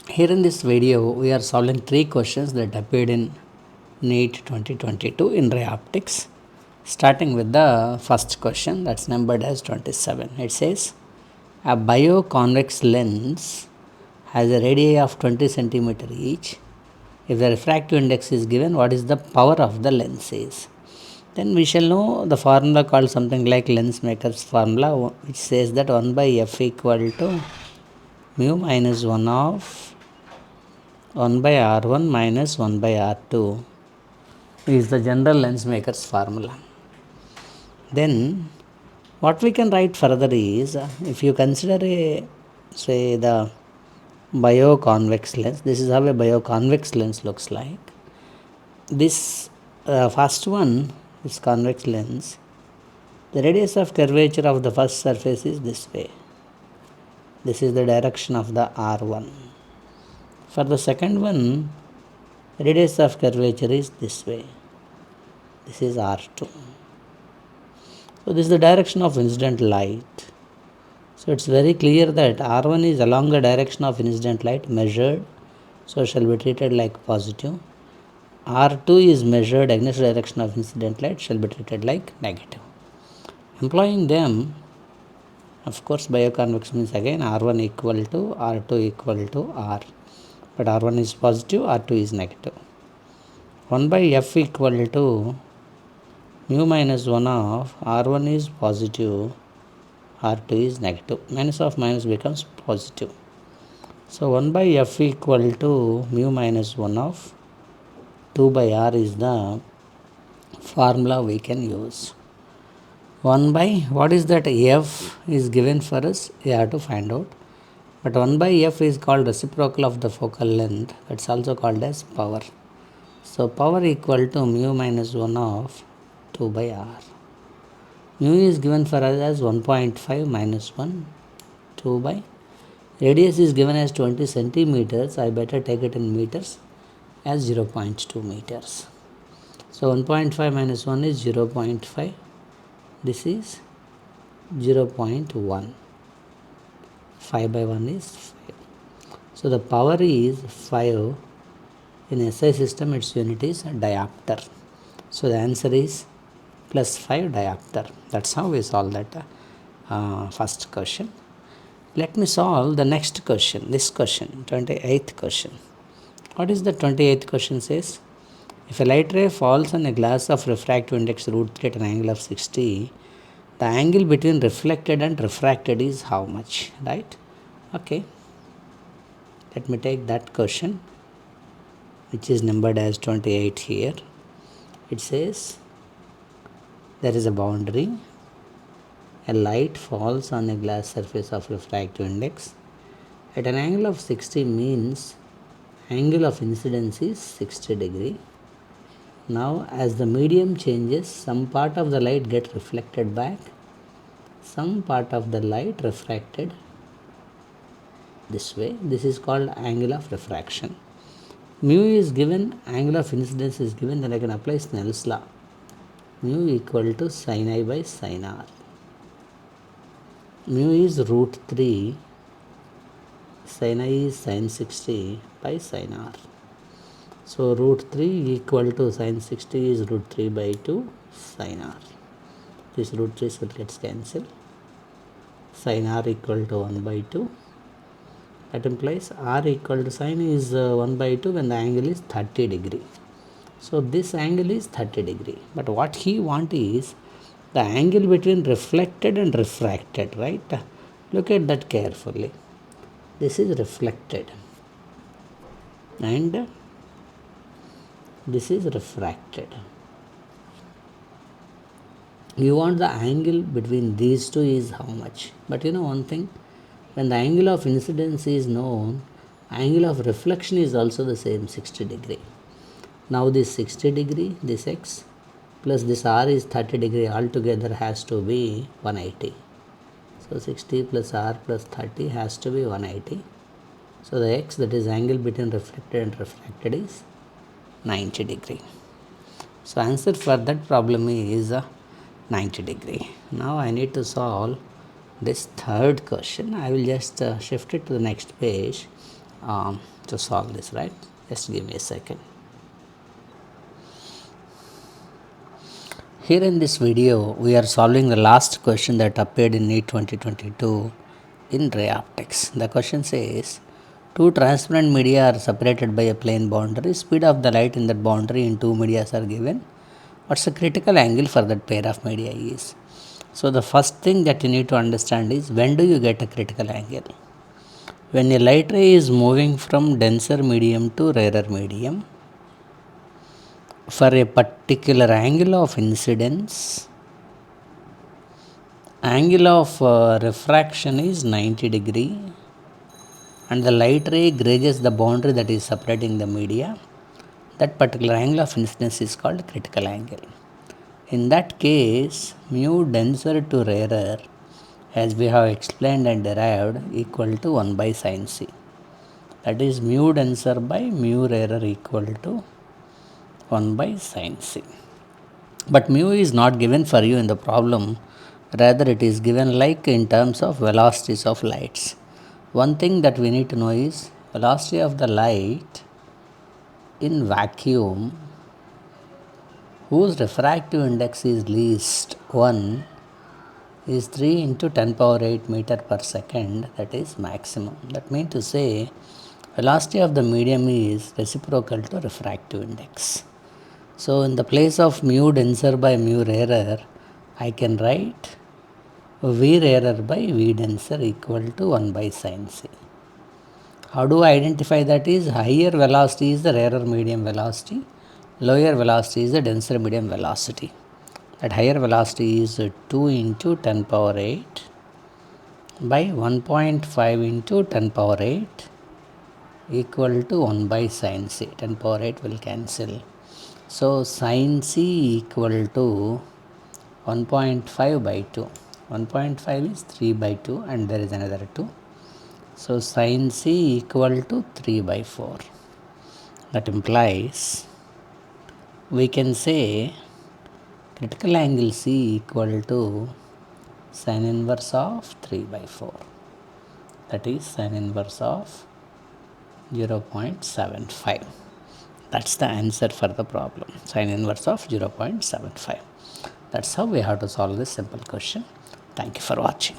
Here in this video, we are solving 3 questions that appeared in NEET 2022 in ray optics. Starting with the first question, that's numbered as 27. It says, a bioconvex lens has a radii of 20 centimeter each. If the refractive index is given, what is the power of the lens is? Then we shall know the formula called something like lens maker's formula, which says that 1 by f equal to mu minus 1 of 1 by R1 minus 1 by R2 is the general lens maker's formula. Then what we can write further is, if you consider the bioconvex lens, this is how a bioconvex lens looks like. This first one, this convex lens, the radius of curvature of the first surface is this way. This is the direction of the R1. For the second one, radius of curvature is this way. This is R2. So this is the direction of incident light. So it's very clear that R1 is along the direction of incident light measured, so shall be treated like positive. R2 is measured against the direction of incident light, shall be treated like negative. Employing them, of course, bioconvex means again R1 equal to R2 equal to R. But R1 is positive, R2 is negative. 1 by f equal to mu minus 1 of R1 is positive, R2 is negative. Minus of minus becomes positive. So 1 by f equal to mu minus 1 of 2 by R is the formula we can use. 1 by, what is that f is given for us, we have to find out. But 1 by f is called reciprocal of the focal length, that's also called as power. So power equal to mu minus 1 of 2 by R. Mu is given for us as 1.5 minus 1, 2 by. Radius is given as 20 centimeters, I better take it in meters, as 0.2 meters. So 1.5 minus 1 is 0.5. This is 0.1. 5 by 1 is 5. So the power is 5. In SI system, its unit is diopter. So the answer is plus 5 diopter. That's how we solve that first question. Let me solve the next question. This question, 28th question. What is the 28th question says? If a light ray falls on a glass of refractive index √3 at an angle of 60, the angle between reflected and refracted is how much, right? Okay. Let me take that question, which is numbered as 28 here. It says, there is a boundary. A light falls on a glass surface of refractive index at an angle of 60 means angle of incidence is 60 degree. Now as the medium changes, some part of the light gets reflected back, some part of the light refracted this way. This is called angle of refraction. Mu is given, angle of incidence is given, then I can apply Snell's law. Mu equal to sin I by sin R. Mu is √3, sin I is sin 60 by sin R. So √3 equal to sin 60 is √3 by 2 sin R. This √3 will get cancelled. Sin R equal to 1 by 2. That implies R equal to sin is 1 by 2 when the angle is 30 degree. So this angle is 30 degree. But what he wants is the angle between reflected and refracted, right? Look at that carefully. This is reflected and this is refracted. You want the angle between these two is how much? But you know one thing, when the angle of incidence is known, angle of reflection is also the same, 60 degree. Now this 60 degree, this x plus this r is 30 degree, altogether has to be 180. So 60 plus r plus 30 has to be 180. So the x, that is angle between reflected and refracted, is 90 degree. So answer for that problem is 90 degree. Now I need to solve this third question. I will just shift it to the next page. to solve this, right? Just give me a second. Here in this video, we are solving the last question that appeared in NEET 2022 in ray optics. The question says, two transparent media are separated by a plane boundary. Speed of the light in that boundary in two media are given. What's the critical angle for that pair of media is? So the first thing that you need to understand is, when do you get a critical angle? When a light ray is moving from denser medium to rarer medium, for a particular angle of incidence, angle of refraction is 90 degree, and the light ray grazes the boundary that is separating the media. That particular angle of incidence is called critical angle. In that case, mu denser to rarer, as we have explained and derived, equal to 1 by sin c. That is, mu denser by mu rarer equal to 1 by sin c. But mu is not given for you in the problem, rather it is given like in terms of velocities of lights. One thing that we need to know is, velocity of the light in vacuum whose refractive index is least 1 is 3 into 10 power 8 meter per second, that is maximum. That means to say, velocity of the medium is reciprocal to refractive index. So in the place of mu denser by mu rarer, I can write V rarer by V denser equal to 1 by sin c. How do I identify that is, higher velocity is the rarer medium velocity, lower velocity is the denser medium velocity. That higher velocity is 2 into 10 power 8 by 1.5 into 10 power 8 equal to 1 by sin c. 10 power 8 will cancel. So sin c equal to 1.5 by 2. 1.5 is 3 by 2 and there is another 2. So sin c equal to 3 by 4. That implies we can say critical angle C equal to sin inverse of 3 by 4. That is sin inverse of 0.75. That's the answer for the problem. Sin inverse of 0.75. That's how we have to solve this simple question. Thank you for watching.